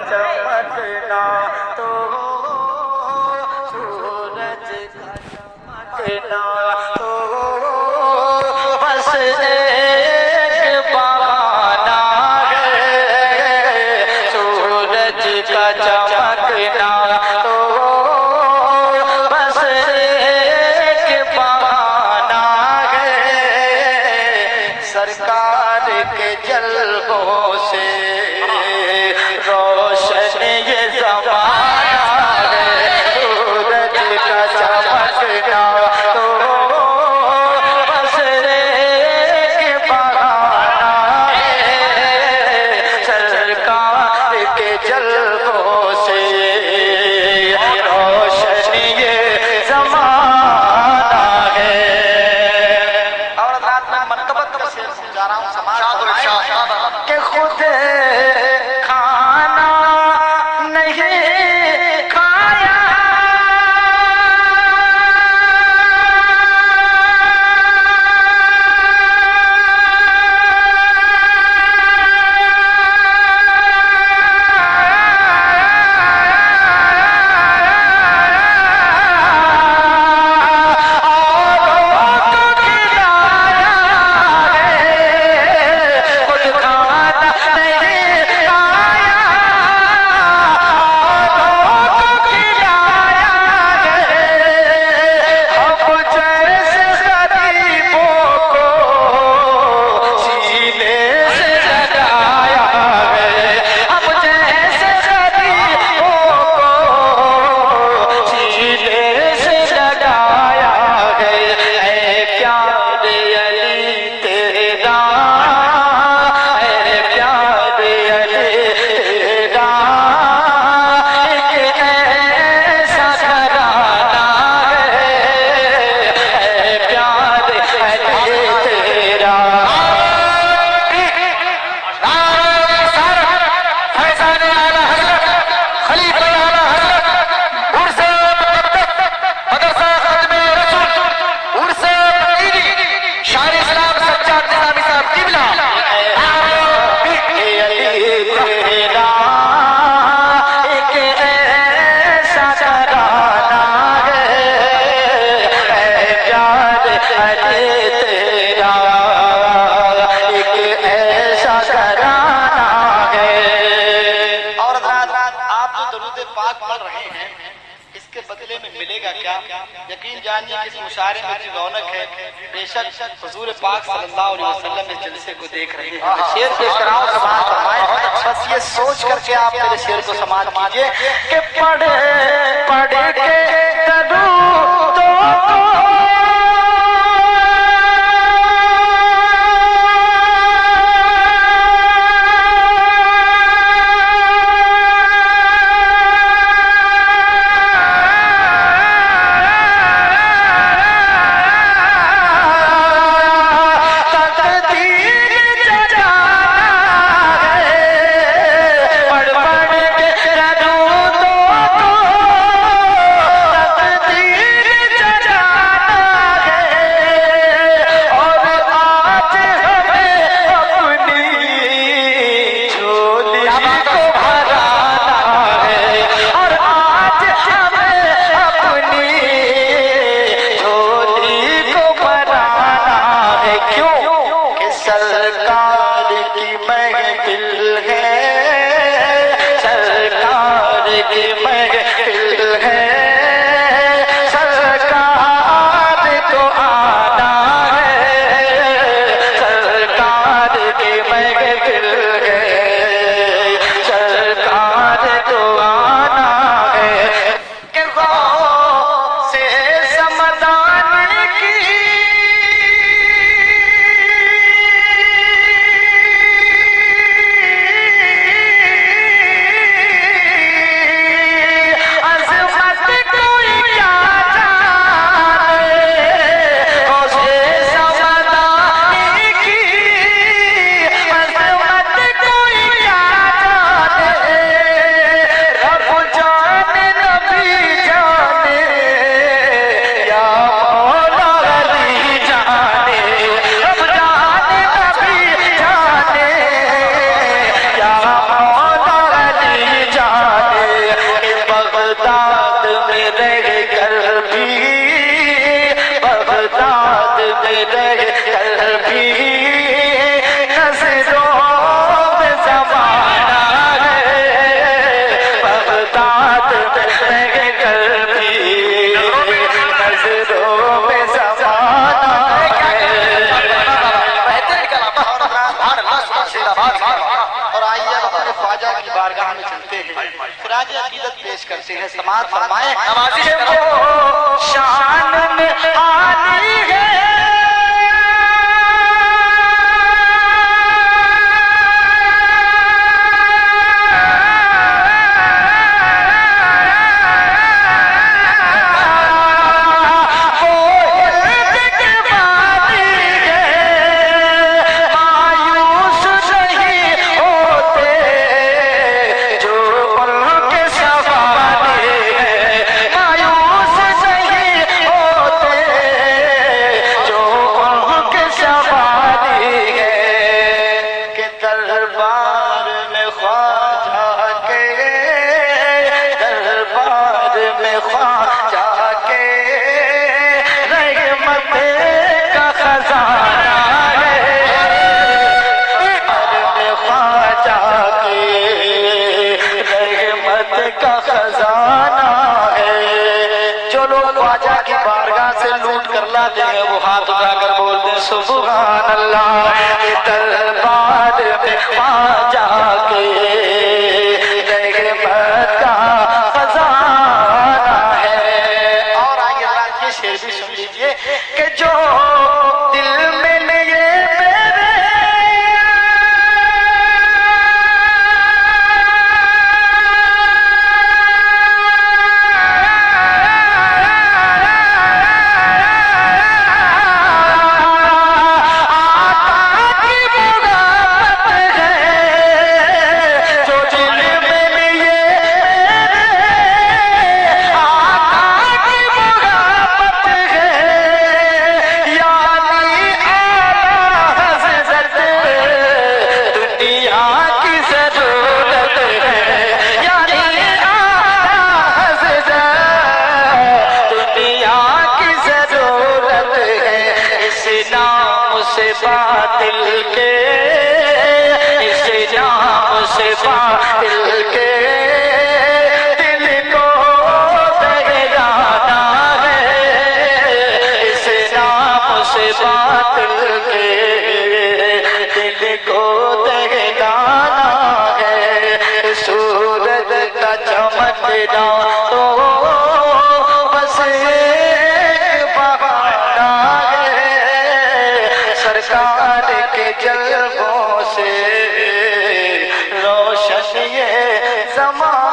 चमकना तो सूरज का चमकना तो बस एक बहाना है। सूरज का चमकना तो बस एक बहाना है। सरकार के जलवों से रोशन ये ज़माना है। सूरज का चमकना तो बस एक बहाना है। सरकार के जलवों से रोशन ये ज़माना है। और रात में मनकबत का शेर समझा रहा हूँ समाज के खुद खाना नहीं खाया यकीन जानिए कि इस मुशारे में जो रौनक है बेशक हुजूर पाक सल्लल्लाहु अलैहि वसल्लम इस जलसे को देख रहे हैं। शेर पेश कराओ, समाज फरमाए। बस ये सोच करके आप मेरे शेर को समाज कीजिए कि पढ़ पढ़ के करूं तो बारगाह में चलते हैं, खराज अकीदत पेश करते हैं। समाज फरमाए शान में आनी है का खजाना है। जो लोग ख्वाजा की बारगाह से लूट कर लाते हैं वो हाथ उठाकर बोलते हैं सुभान अल्लाह, दरबार में ख्वाजा के रहमत का खजाना है। और आगे अल्लाह ये शेर भी सुन लीजिए कि जो दिल में लिए मेरे बातिल के, इस नाम से बातिल के दिल को दहलाना है। इस नाम से बातिल के दिल को दहलाना है। सूरज का चमकना तो बस एक बहाना है। सरकार के जलवों से रोशन ये ज़माना